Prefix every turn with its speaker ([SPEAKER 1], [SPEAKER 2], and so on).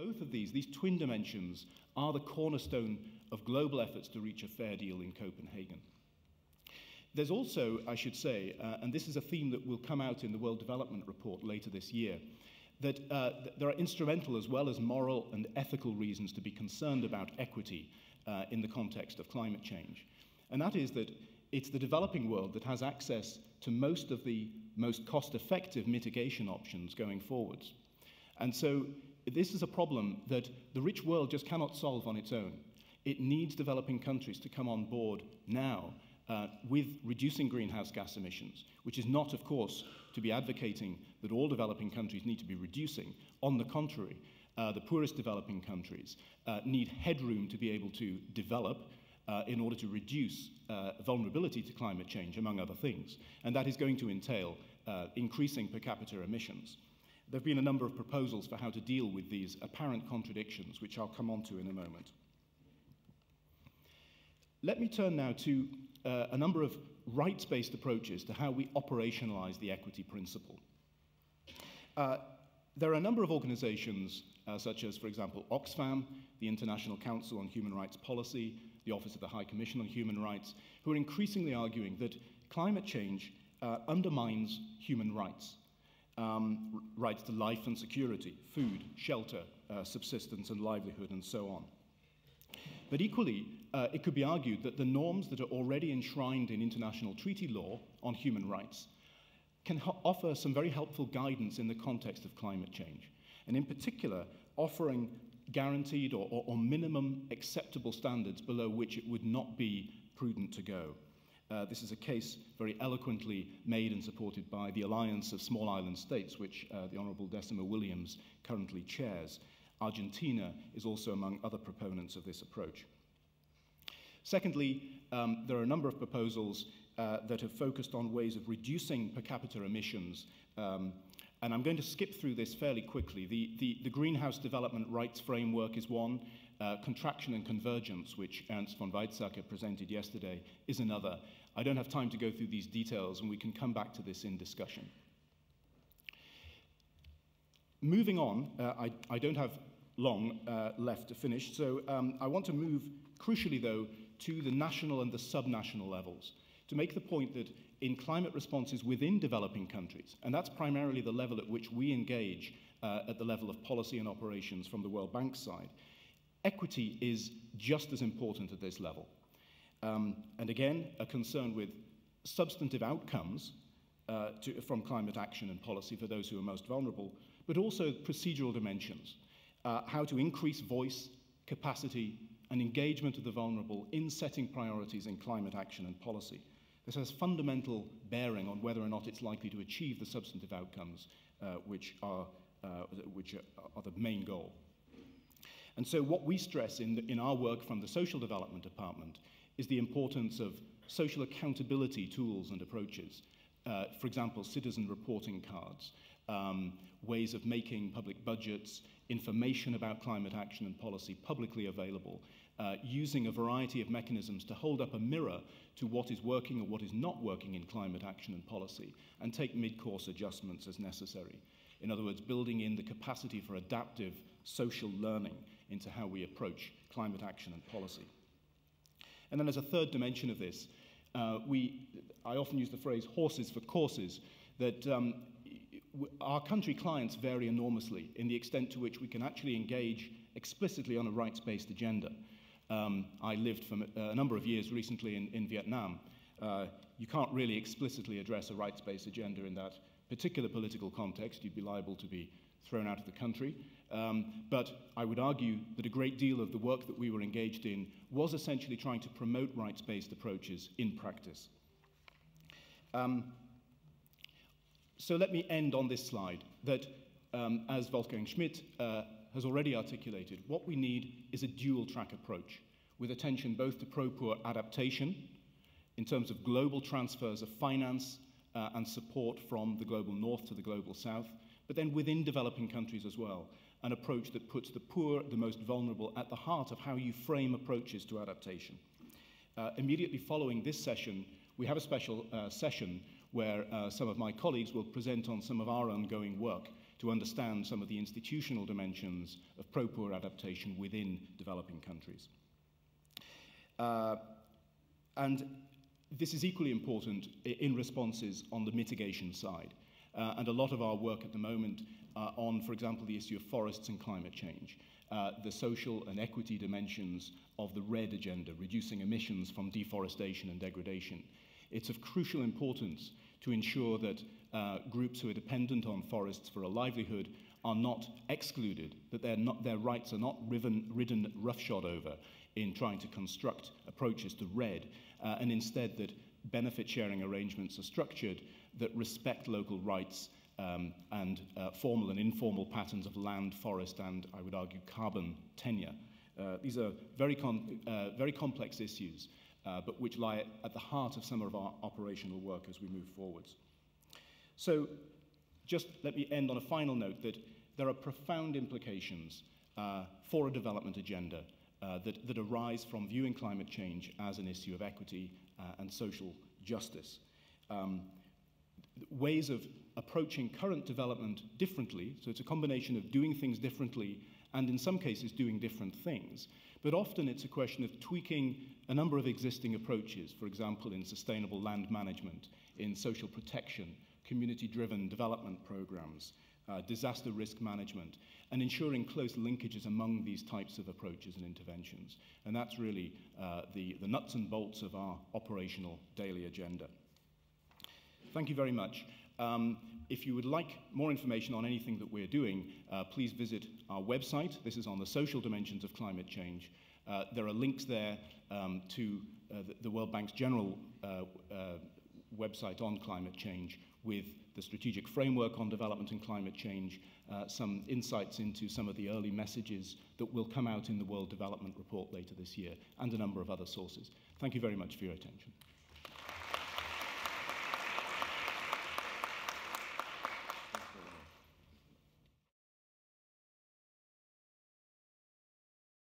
[SPEAKER 1] Both of these twin dimensions, are the cornerstone of global efforts to reach a fair deal in Copenhagen. There's also, I should say, and this is a theme that will come out in the World Development Report later this year, that there are instrumental as well as moral and ethical reasons to be concerned about equity in the context of climate change. And that is that it's the developing world that has access to most of the most cost-effective mitigation options going forwards. And so this is a problem that the rich world just cannot solve on its own. It needs developing countries to come on board now with reducing greenhouse gas emissions, which is not, of course, to be advocating that all developing countries need to be reducing. On the contrary, the poorest developing countries need headroom to be able to develop in order to reduce vulnerability to climate change, among other things. And that is going to entail increasing per capita emissions. There have been a number of proposals for how to deal with these apparent contradictions, which I'll come on to in a moment. Let me turn now to a number of rights-based approaches to how we operationalize the equity principle. There are a number of organizations, such as, for example, Oxfam, the International Council on Human Rights Policy, the Office of the High Commission on Human Rights, who are increasingly arguing that climate change undermines human rights. Rights to life and security, food, shelter, subsistence and livelihood, and so on. But equally, it could be argued that the norms that are already enshrined in international treaty law on human rights can offer some very helpful guidance in the context of climate change, and in particular, offering guaranteed or minimum acceptable standards below which it would not be prudent to go. This is a case very eloquently made and supported by the Alliance of Small Island States, which the Honourable Decima Williams currently chairs. Argentina is also among other proponents of this approach. Secondly, there are a number of proposals that have focused on ways of reducing per capita emissions. And I'm going to skip through this fairly quickly. The Greenhouse Development Rights Framework is one. Contraction and convergence, which Ernst von Weizsäcker presented yesterday, is another. I don't have time to go through these details, and we can come back to this in discussion. Moving on, I don't have long left to finish, so I want to move, crucially though, to the national and the subnational levels, to make the point that in climate responses within developing countries, and that's primarily the level at which we engage at the level of policy and operations from the World Bank side, equity is just as important at this level. And again, a concern with substantive outcomes from climate action and policy for those who are most vulnerable, but also procedural dimensions, how to increase voice, capacity, and engagement of the vulnerable in setting priorities in climate action and policy. This has fundamental bearing on whether or not it's likely to achieve the substantive outcomes which are the main goal. And so what we stress in our work from the Social Development Department is the importance of social accountability tools and approaches. For example, citizen reporting cards, ways of making public budgets, information about climate action and policy publicly available, using a variety of mechanisms to hold up a mirror to what is working or what is not working in climate action and policy, and take mid-course adjustments as necessary. In other words, building in the capacity for adaptive social learning into how we approach climate action and policy. And then as a third dimension of this, I often use the phrase horses for courses, that our country clients vary enormously in the extent to which we can actually engage explicitly on a rights-based agenda. I lived for a number of years recently in Vietnam. You can't really explicitly address a rights-based agenda in that particular political context. You'd be liable to be thrown out of the country. But I would argue that a great deal of the work that we were engaged in was essentially trying to promote rights-based approaches in practice. So let me end on this slide, that as Wolfgang Schmidt has already articulated, what we need is a dual-track approach, with attention both to pro-poor adaptation, in terms of global transfers of finance and support from the global north to the global south, but then within developing countries as well, an approach that puts the poor, the most vulnerable, at the heart of how you frame approaches to adaptation. Immediately following this session, we have a special session where some of my colleagues will present on some of our ongoing work to understand some of the institutional dimensions of pro-poor adaptation within developing countries. And this is equally important in responses on the mitigation side. And a lot of our work at the moment on, for example, the issue of forests and climate change, the social and equity dimensions of the RED agenda, reducing emissions from deforestation and degradation. It's of crucial importance to ensure that groups who are dependent on forests for a livelihood are not excluded, that their rights are not ridden roughshod over in trying to construct approaches to RED, and instead that benefit sharing arrangements are structured that respect local rights and formal and informal patterns of land, forest, and I would argue carbon tenure. These are very complex issues, but which lie at the heart of some of our operational work as we move forwards. So just let me end on a final note that there are profound implications for a development agenda that arise from viewing climate change as an issue of equity and social justice. Ways of approaching current development differently, so it's a combination of doing things differently and in some cases doing different things, but often it's a question of tweaking a number of existing approaches, for example in sustainable land management, in social protection, community-driven development programs, disaster risk management, and ensuring close linkages among these types of approaches and interventions. And that's really the nuts and bolts of our operational daily agenda. Thank you very much. If you would like more information on anything that we're doing, please visit our website. This is on the social dimensions of climate change. There are links there to the World Bank's general website on climate change with the strategic framework on development and climate change, some insights into some of the early messages that will come out in the World Development Report later this year, and a number of other sources. Thank you very much for your attention.